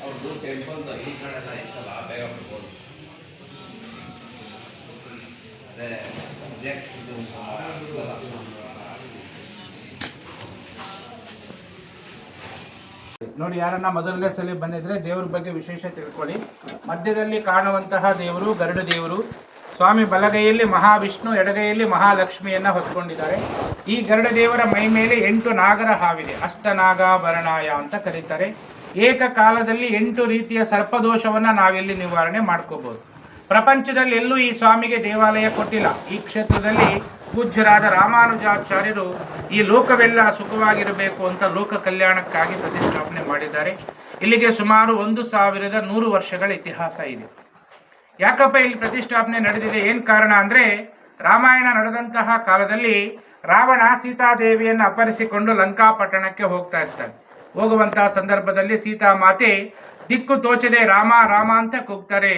ಅವ್ರದ್ದು ಟೆಂಪಲ್ ಈ ಕಡೆ ಎಲ್ಲ ಇತ್ತಲ್ಲ ಬೇಗ ಬರ್ಬೋದು. ಅದೇ ಇದು ನೋಡಿ, ಯಾರನ್ನ ಮೊದಲನೇ ಸಲ ಬಂದಿದ್ರೆ ದೇವ್ರ ಬಗ್ಗೆ ವಿಶೇಷ ತಿಳ್ಕೊಳ್ಳಿ. ಮಧ್ಯದಲ್ಲಿ ಕಾಣುವಂತಹ ದೇವರು ಗರುಡ ದೇವರು. ಸ್ವಾಮಿ ಬಲಗೈಯಲ್ಲಿ ಮಹಾವಿಷ್ಣು, ಎಡಗೈಯಲ್ಲಿ ಮಹಾಲಕ್ಷ್ಮಿಯನ್ನ ಹೊತ್ಕೊಂಡಿದ್ದಾರೆ. ಈ ಗರುಡ ದೇವರ ಮೈ ಮೇಲೆ 8 ನಾಗರ ಹಾವಿದೆ. ಅಷ್ಟನಾಗಾಭರಣಾಯ ಅಂತ ಕರೀತಾರೆ. ಏಕಕಾಲದಲ್ಲಿ 8 ರೀತಿಯ ಸರ್ಪದೋಷವನ್ನ ನಾವಿಲ್ಲಿ ನಿವಾರಣೆ ಮಾಡ್ಕೋಬಹುದು. ಪ್ರಪಂಚದಲ್ಲಿ ಎಲ್ಲೂ ಈ ಸ್ವಾಮಿಗೆ ದೇವಾಲಯ ಕೊಟ್ಟಿಲ್ಲ. ಈ ಕ್ಷೇತ್ರದಲ್ಲಿ ಪೂಜ್ಯರಾದ ರಾಮಾನುಜಾಚಾರ್ಯರು ಈ ಲೋಕವೆಲ್ಲ ಸುಖವಾಗಿರಬೇಕು ಅಂತ ಲೋಕ ಕಲ್ಯಾಣಕ್ಕಾಗಿ ಪ್ರತಿಷ್ಠಾಪನೆ ಮಾಡಿದ್ದಾರೆ. ಇಲ್ಲಿಗೆ ಸುಮಾರು 1100 ವರ್ಷಗಳ ಇತಿಹಾಸ ಇದೆ. ಯಾಕಪ್ಪ ಇಲ್ಲಿ ಪ್ರತಿಷ್ಠಾಪನೆ ನಡೆದಿದೆ, ಏನು ಕಾರಣ ಅಂದರೆ, ರಾಮಾಯಣ ನಡೆದಂತಹ ಕಾಲದಲ್ಲಿ ರಾವಣ ಸೀತಾದೇವಿಯನ್ನು ಅಪಹರಿಸಿಕೊಂಡು ಲಂಕಾಪಟ್ಟಣಕ್ಕೆ ಹೋಗ್ತಾ ಇರ್ತಾನೆ. ಹೋಗುವಂತಹ ಸಂದರ್ಭದಲ್ಲಿ ಸೀತಾಮಾತೆ ದಿಕ್ಕು ತೋಚದೆ ರಾಮ ರಾಮ ಅಂತ ಕೂಗ್ತಾರೆ.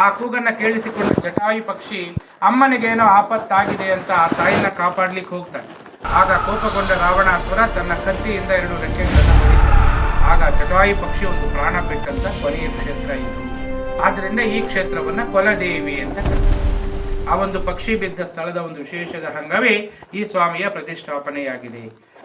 ಆ ಕೂಗನ್ನು ಕೇಳಿಸಿಕೊಂಡು ಜಟಾಯು ಪಕ್ಷಿ ಅಮ್ಮನಿಗೇನೋ ಆಪತ್ತಾಗಿದೆ ಅಂತ ಆ ತಾಯಿನ ಕಾಪಾಡ್ಲಿಕ್ಕೆ ಹೋಗ್ತಾನೆ. ಆಗ ಕೋಪಗೊಂಡ ರಾವಣಾಸುರ ತನ್ನ ಕತ್ತಿಯಿಂದ 2 ರೆಕ್ಕೆಗಳನ್ನು ಹೊಡಿತಾನೆ. ಆಗ ಜಟಾಯು ಪಕ್ಷಿ ಒಂದು ಪ್ರಾಣ ಬಿಟ್ಟಂತ ಕೊನೆಯ ಕ್ಷೇತ್ರ ಇದು. ಆದ್ದರಿಂದ ಈ ಕ್ಷೇತ್ರವನ್ನ ಕೊಲದೇವಿ ಅಂತ ಕರೀತಾರೆ. ಆ ಒಂದು ಪಕ್ಷಿ ಬಿದ್ದ ಸ್ಥಳದ ಒಂದು ವಿಶೇಷದ ಅಂಗವೇ ಈ ಸ್ವಾಮಿಯ ಪ್ರತಿಷ್ಠಾಪನೆಯಾಗಿದೆ.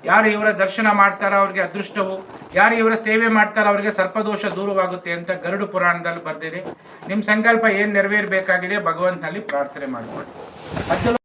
ಯಾರು ಇವರ ದರ್ಶನ ಮಾಡ್ತಾರೋ ಅವ್ರಿಗೆ ಅದೃಷ್ಟವು, ಯಾರು ಇವರ ಸೇವೆ ಮಾಡ್ತಾರೋ ಅವರಿಗೆ ಸರ್ಪದೋಷ ದೂರವಾಗುತ್ತೆ ಅಂತ ಗರುಡ ಪುರಾಣದಲ್ಲಿ ಬರ್ದಿದೆ. ನಿಮ್ಮ ಸಂಕಲ್ಪ ಏನು ನೆರವೇರಬೇಕಾಗಿದೆ ಭಗವಂತನಲ್ಲಿ ಪ್ರಾರ್ಥನೆ ಮಾಡಿಕೊಳ್ಳಿ.